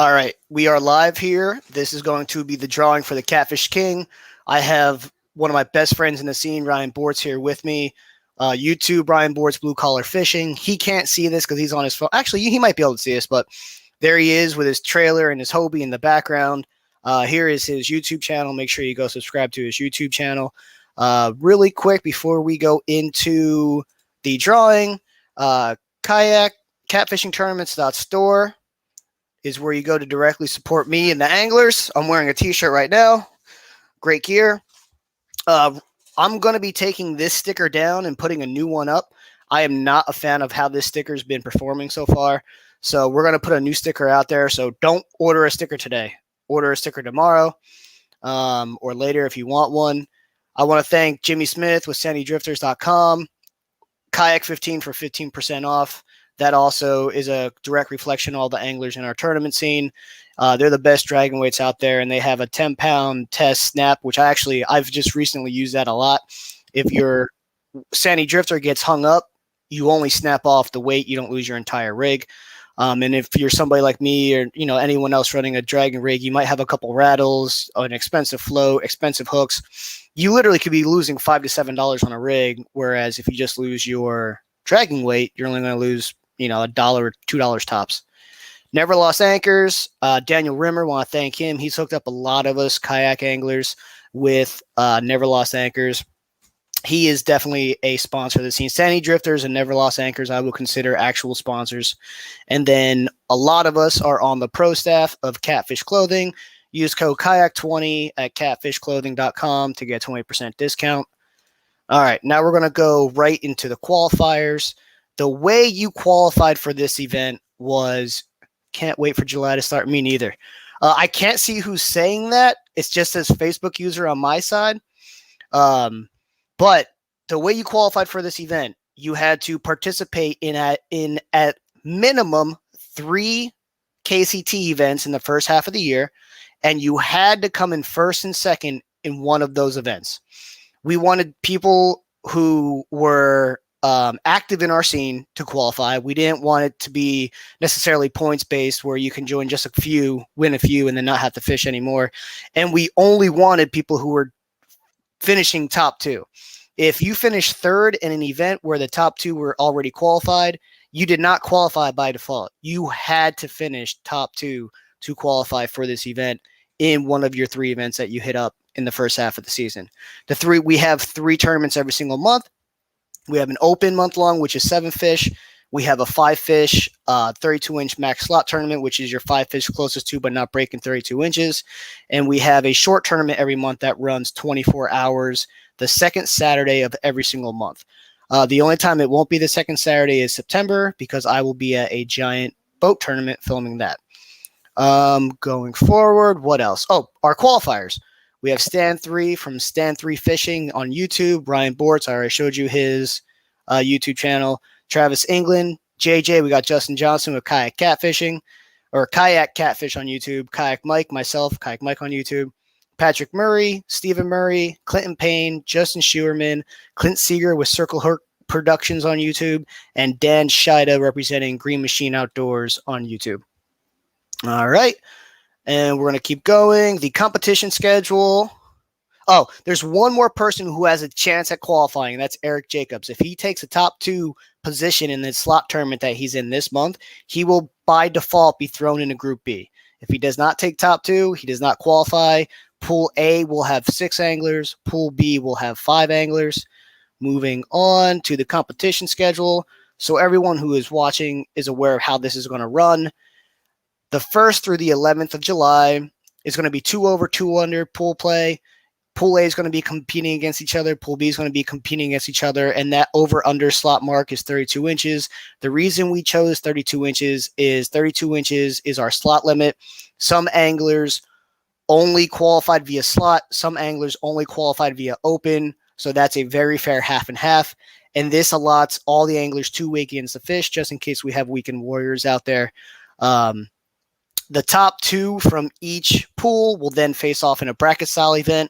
All right, we are live here. This is going to be the drawing for the Catfish King. I have one of my best friends in the scene, Ryan Bortz, here with me. YouTube, Ryan Bortz, Blue Collar Fishing. He can't see this because he's on his phone. Actually, he might be able to see this, but there he is with his trailer and his Hobie in the background. Here is his YouTube channel. Make sure you go subscribe to his YouTube channel. Really quick before we go into the drawing, kayak catfishing tournaments.store is where you go to directly support me and the anglers. I'm wearing a t-shirt right now. Great gear. I'm going to be taking this sticker down and putting a new one up. I am not a fan of how this sticker's been performing so far. So we're going to put a new sticker out there. So don't order a sticker today. Order a sticker tomorrow or later if you want one. I want to thank Jimmy Smith with sandydrifters.com. Kayak 15 for 15% off. That also is a direct reflection of all the anglers in our tournament scene. They're the best dragon weights out there, and they have a 10-pound test snap, which I've just recently used that a lot. If your Sandy Drifter gets hung up, you only snap off the weight. You don't lose your entire rig. And if you're somebody like me or anyone else running a dragon rig, you might have a couple rattles, an expensive float, expensive hooks. You literally could be losing $5 to $7 on a rig, whereas if you just lose your dragging weight, you're only going to lose $1 or $2 tops. Never Lost Anchors. Daniel Rimmer, want to thank him. He's hooked up a lot of us kayak anglers with Never Lost Anchors. He is definitely a sponsor of the scene. Sandy Drifters and Never Lost Anchors I will consider actual sponsors. And then a lot of us are on the pro staff of Katfish Clothing. Use code kayak20 at catfishclothing.com to get 20% discount. All right, now we're going to go right into the qualifiers. The way you qualified for this event was, can't wait for July to start. Me neither. I can't see who's saying that. It's just as Facebook user on my side. But the way you qualified for this event, you had to participate in at minimum 3 KCT events in the first half of the year, and you had to come in first and second in one of those events. We wanted people who were active in our scene to qualify. We didn't want it to be necessarily points based where you can join just a few, win a few, and then not have to fish anymore. And we only wanted people who were finishing top 2. If you finished third in an event where the top 2 were already qualified, you did not qualify by default. You had to finish top 2 to qualify for this event in one of your 3 events that you hit up in the first half of the season. We have 3 tournaments every single month. We have an open month long, which is 7 fish. We have a 5 fish, 32-inch max slot tournament, which is your 5 fish closest to but not breaking 32 inches. And we have a short tournament every month that runs 24 hours, the second Saturday of every single month. The only time it won't be the second Saturday is September because I will be at a giant boat tournament filming that. Going forward, what else? Oh, our qualifiers. We have Stan 3 from Stan 3 Fishing on YouTube. Ryan Bortz, I already showed you his YouTube channel. Travis England, JJ. We got Justin Johnson with Kayak Catfishing, or Kayak Catfish on YouTube. Kayak Mike, myself, Kayak Mike on YouTube. Patrick Murray, Stephen Murray, Clinton Payne, Justin Schuerman, Clint Seeger with Circle Hook Productions on YouTube, and Dan Scheida representing Green Machine Outdoors on YouTube. All right. And we're going to keep going. The competition schedule. Oh, there's one more person who has a chance at qualifying. That's Eric Jacobs. If he takes a top 2 position in the slot tournament that he's in this month, he will by default be thrown into Group B. If he does not take top 2, he does not qualify. Pool A will have 6 anglers. Pool B will have 5 anglers. Moving on to the competition schedule. So everyone who is watching is aware of how this is going to run. The 1st through the 11th of July is going to be 2 over, 2 under pool play. Pool A is going to be competing against each other. Pool B is going to be competing against each other. And that over-under slot mark is 32 inches. The reason we chose 32 inches is 32 inches is our slot limit. Some anglers only qualified via slot. Some anglers only qualified via open. So that's a very fair half and half. And this allots all the anglers 2 weekends to fish, just in case we have weekend warriors out there. The top 2 from each pool will then face off in a bracket style event.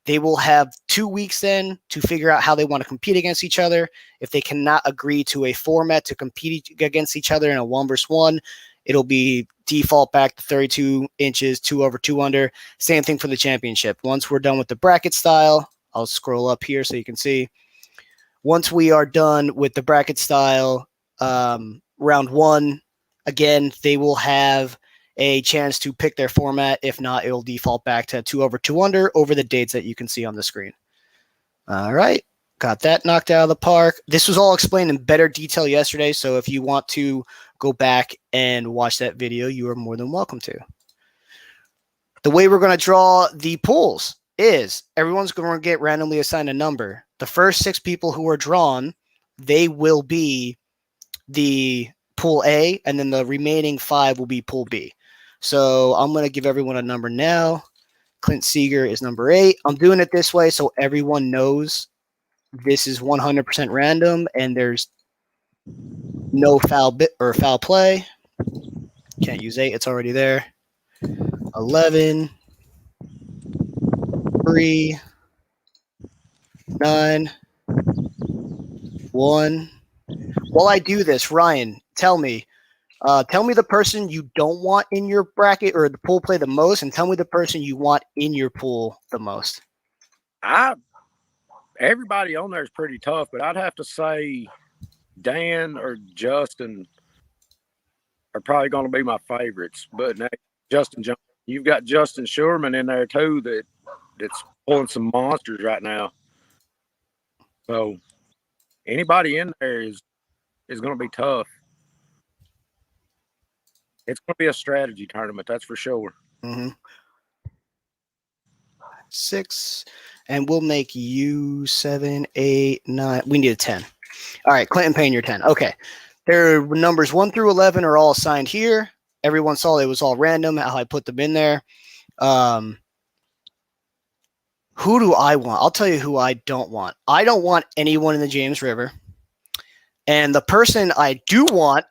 They will have 2 weeks then to figure out how they want to compete against each other. If they cannot agree to a format to compete against each other in a 1 versus 1, it'll be default back to 32 inches, 2 over, 2 under. Same thing for the championship. Once we're done with the bracket style, I'll scroll up here so you can see. Once we are done with the bracket style, round 1, again, they will have a chance to pick their format. If not, it'll default back to 2 over, 2 under over the dates that you can see on the screen. All right. Got that knocked out of the park. This was all explained in better detail yesterday, so if you want to go back and watch that video, you are more than welcome to. The way we're going to draw the pools is everyone's going to get randomly assigned a number. The first 6 people who are drawn, they will be the pool A, and then the remaining 5 will be pool B. So I'm going to give everyone a number now. Clint Seeger is number 8. I'm doing it this way so everyone knows this is 100% random and there's no foul bit or foul play. Can't use 8. It's already there. 11, 3, 9, 1. While I do this, Ryan, tell me the person you don't want in your bracket or the pool play the most, and tell me the person you want in your pool the most. Everybody on there is pretty tough, but I'd have to say Dan or Justin are probably going to be my favorites. But now, Justin, you've got Justin Sherman in there too that's pulling some monsters right now. So anybody in there is going to be tough. It's going to be a strategy tournament, that's for sure. 6, and we'll make you 7, 8, 9. We need a 10. All right, Clinton Payne, you're 10. Okay. Their numbers 1 through 11 are all assigned here. Everyone saw it was all random how I put them in there. Who do I want? I'll tell you who I don't want. I don't want anyone in the James River. And the person I do want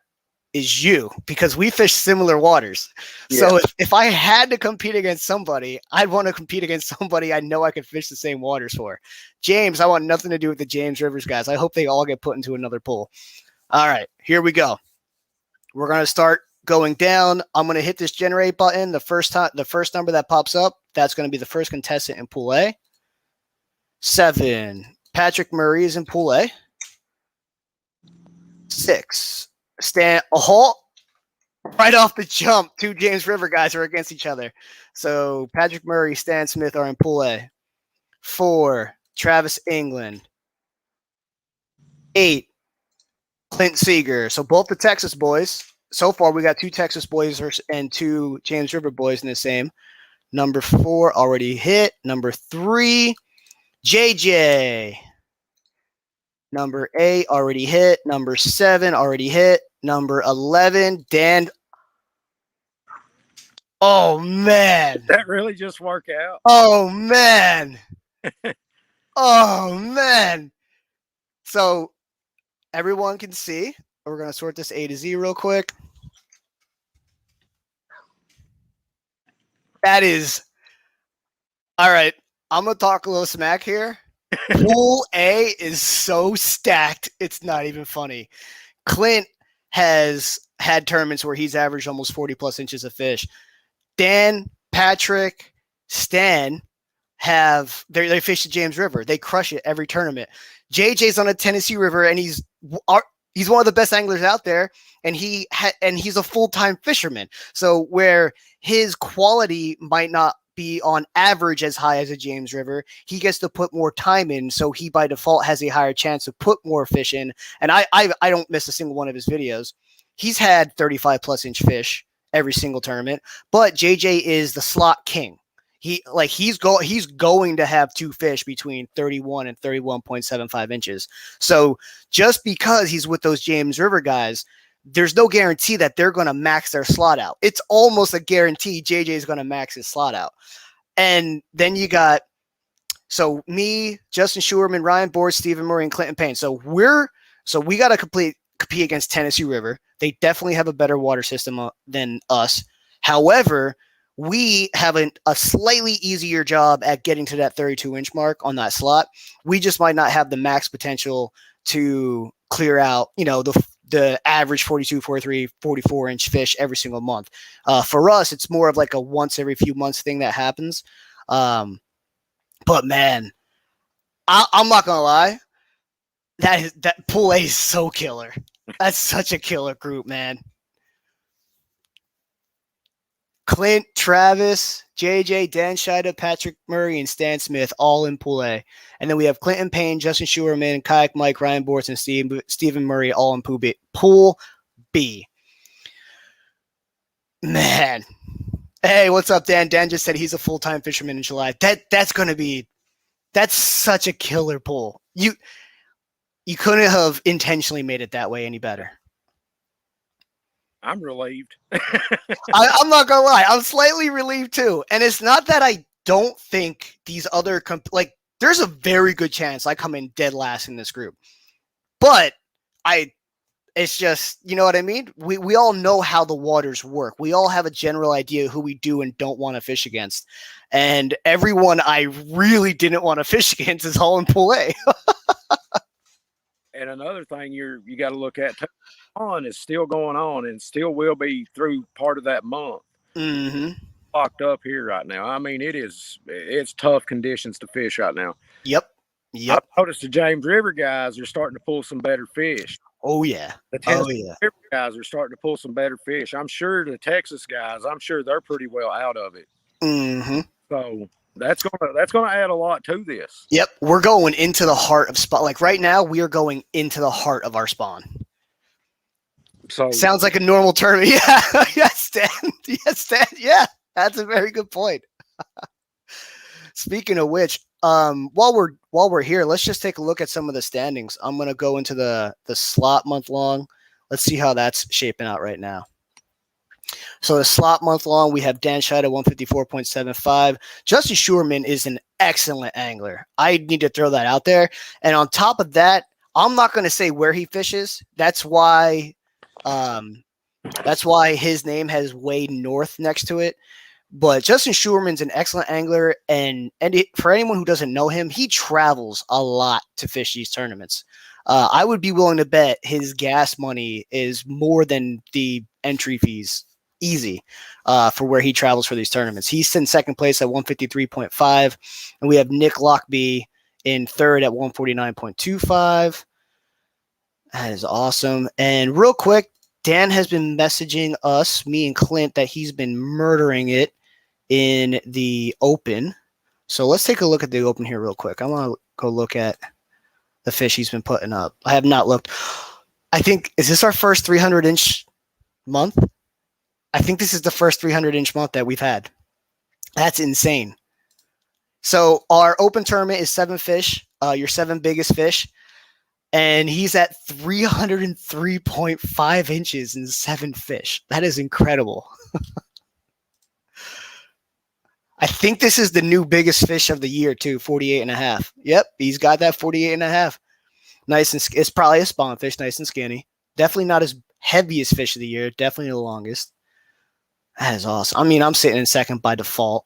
is you, because we fish similar waters. Yeah. So if I had to compete against somebody, I'd want to compete against somebody I know I could fish the same waters for. James, I want nothing to do with the James Rivers guys. I hope they all get put into another pool. All right, here we go. We're going to start going down. I'm going to hit this generate button. The first number that pops up, that's going to be the first contestant in pool A. 7, Patrick Murray is in pool A. 6, Stan, right off the jump, 2 James River guys are against each other. So Patrick Murray, Stan Smith are in pool A. 4, Travis England. 8, Clint Seeger. So both the Texas boys. So far, we got 2 Texas boys and 2 James River boys in the same. Number 4 already hit. Number 3, JJ. Number 8 already hit. Number 7 already hit. Number 11, Dan. Oh, man. Did that really just work out? Oh, man. Oh, man. So everyone can see. We're going to sort this A to Z real quick. That is. All right. I'm going to talk a little smack here. Pool A is so stacked, it's not even funny. Clint has had tournaments where he's averaged almost 40-plus inches of fish. Dan, Patrick, Stan they fish the James River. They crush it every tournament. JJ's on a Tennessee River, and he's one of the best anglers out there, and he's a full-time fisherman. So where his quality might not be on average as high as a James River, he gets to put more time in, so he by default has a higher chance to put more fish in. And I don't miss a single one of his videos. He's had 35-plus inch fish every single tournament, but JJ is the slot king. He's going to have 2 fish between 31 and 31.75 inches. So just because he's with those James River guys, there's no guarantee that they're going to max their slot out. It's almost a guarantee JJ is going to max his slot out. And then you got, me, Justin Schuerman, Ryan Board, Stephen Murray, and Clinton Payne. So we got to compete against Tennessee River. They definitely have a better water system than us. However, we have a slightly easier job at getting to that 32-inch mark on that slot. We just might not have the max potential to clear out, the average 42, 43, 44-inch fish every single month. For us, it's more of like a once every few months thing that happens. But man, I'm not gonna lie, that pool A is so killer. That's such a killer group, man. Clint, Travis, JJ, Dan Scheida, Patrick Murray, and Stan Smith all in Pool A. And then we have Clinton Payne, Justin Schuerman, Kayak Mike, Ryan Bortz, and Stephen Murray all in Pool B. Man. Hey, what's up, Dan? Dan just said he's a full-time fisherman in July. That's such a killer pool. You couldn't have intentionally made it that way any better. I'm relieved. I'm not gonna lie, I'm slightly relieved too. And it's not that I don't think these other there's a very good chance I come in dead last in this group, but it's just, you know what I mean? We all know how the waters work. We all have a general idea who we do and don't want to fish against, and everyone I really didn't want to fish against is all in Pool A. And another thing you got to look at, on is still going on and still will be through part of that month. Mm-hmm. Locked up here right now. I mean, it's tough conditions to fish right now. Yep. I've noticed the James River guys are starting to pull some better fish. Oh yeah. The Tennessee River guys are starting to pull some better fish. I'm sure the Texas guys, they're pretty well out of it. Mm-hmm. So that's gonna add a lot to this. Yep, we're going into the heart of spawn. Like right now, we are going into the heart of our spawn. So sounds like a normal tournament. Yeah, yes, Dan. Yes, Dan. Yeah, that's a very good point. Speaking of which, while we're here, let's just take a look at some of the standings. I'm gonna go into the slot month long. Let's see how that's shaping out right now. So the slot month long, we have Dan Scheida 154.75. Justin Schuerman is an excellent angler. I need to throw that out there. And on top of that, I'm not going to say where he fishes. That's why his name has Wade North next to it. But Justin Schuerman's an excellent angler, and for anyone who doesn't know him, he travels a lot to fish these tournaments. I would be willing to bet his gas money is more than the entry fees. Easy for where he travels for these tournaments. He's in second place at 153.5, and we have Nick Lockby in third at 149.25. That is awesome. And real quick, Dan has been messaging us, me and Clint, that he's been murdering it in the Open. So let's take a look at the Open here real quick. I want to go look at the fish he's been putting up. I have not looked. I think, is this our first 300-inch month? I think this is the first 300-inch month that we've had. That's insane. So our Open tournament is 7 fish, your 7 biggest fish, and he's at 303.5 inches and 7 fish. That is incredible. I think this is the new biggest fish of the year too, 48.5. Yep, he's got that 48.5. Nice, and it's probably a spawn fish, nice and skinny. Definitely not as heaviest fish of the year, definitely the longest. That is awesome. I mean, I'm sitting in second by default.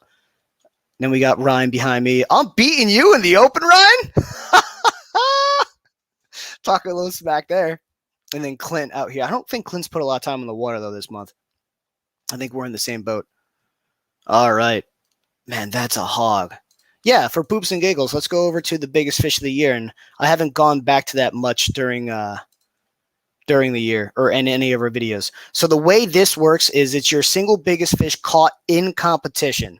Then we got Ryan behind me. I'm beating you in the Open, Ryan. Talking a little smack there. And then Clint out here. I don't think Clint's put a lot of time in the water, though, this month. I think we're in the same boat. All right. Man, that's a hog. Yeah, for poops and giggles, let's go over to the biggest fish of the year. And I haven't gone back to that much during the year or in any of our videos. So the way this works is it's your single biggest fish caught in competition.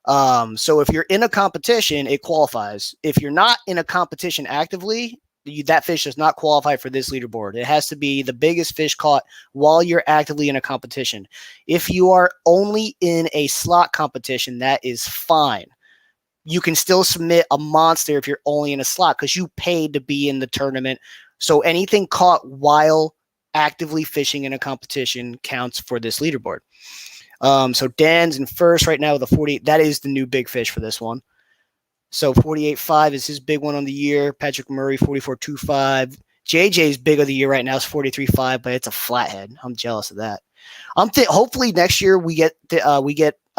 So if you're in a competition, it qualifies. If you're not in a competition actively, that fish does not qualify for this leaderboard. It has to be the biggest fish caught while you're actively in a competition. If you are only in a slot competition, that is fine. You can still submit a monster if you're only in a slot because you paid to be in the tournament. So anything caught while actively fishing in a competition counts for this leaderboard. So Dan's in first right now with a 48. That is the new big fish for this one. So 48.5 is his big one on the year. Patrick Murray, 44.25. JJ's big of the year right now is 43.5, but it's a flathead. I'm jealous of that. Hopefully next year we get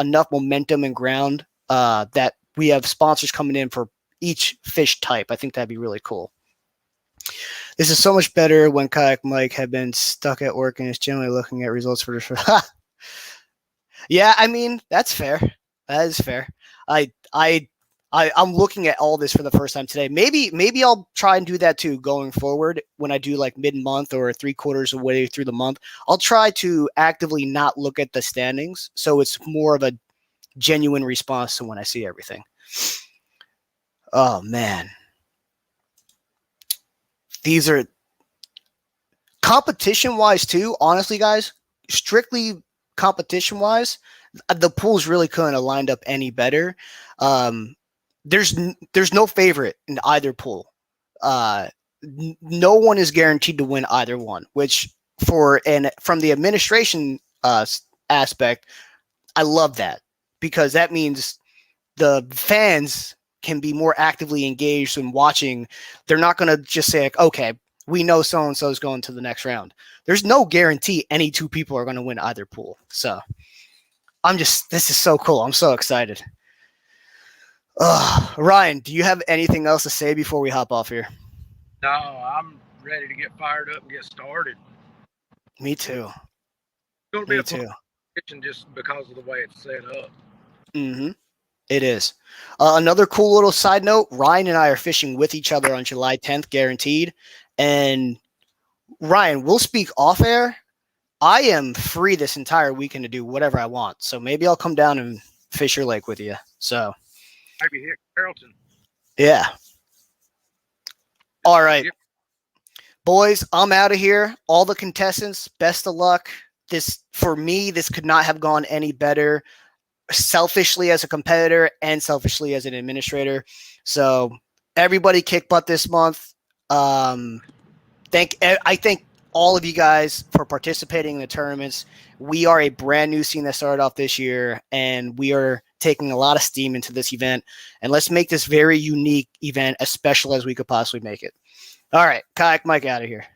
enough momentum and ground that we have sponsors coming in for each fish type. I think that'd be really cool. This is so much better when Kayak Mike had been stuck at work and is generally looking at results for the. Yeah, I mean that's fair. That is fair. I I I'm looking at all this for the first time today. Maybe I'll try and do that too going forward when I do like mid-month or 3/4 of the way through the month. I'll try to actively not look at the standings, so it's more of a genuine response to when I see everything. Oh man, these are competition-wise too. Honestly, guys, strictly competition-wise, the pools really couldn't have lined up any better. Um, there's no favorite in either pool. No one is guaranteed to win either one. Which from the administration aspect, I love that because that means the fans can be more actively engaged in watching. They're not going to just say, like, okay, we know so and so is going to the next round. There's no guarantee any two people are going to win either pool. So this is so cool. I'm so excited. Ryan, do you have anything else to say before we hop off here? No, I'm ready to get fired up and get started. Me too. It's going to be a fun competition just because of the way it's set up. Mm-hmm. It is. Another cool little side note, Ryan and I are fishing with each other on July 10th, guaranteed. And Ryan, we'll speak off air. I am free this entire weekend to do whatever I want. So maybe I'll come down and fish your lake with you. So maybe hit Carrollton. Yeah. All right. Boys, I'm out of here. All the contestants, best of luck. For me, this could not have gone any better. Selfishly as a competitor and selfishly as an administrator. So everybody kick butt this month. I thank all of you guys for participating in the tournaments. We are a brand new scene that started off this year, and we are taking a lot of steam into this event. And let's make this very unique event as special as we could possibly make it. All right, Kayak Mike out of here.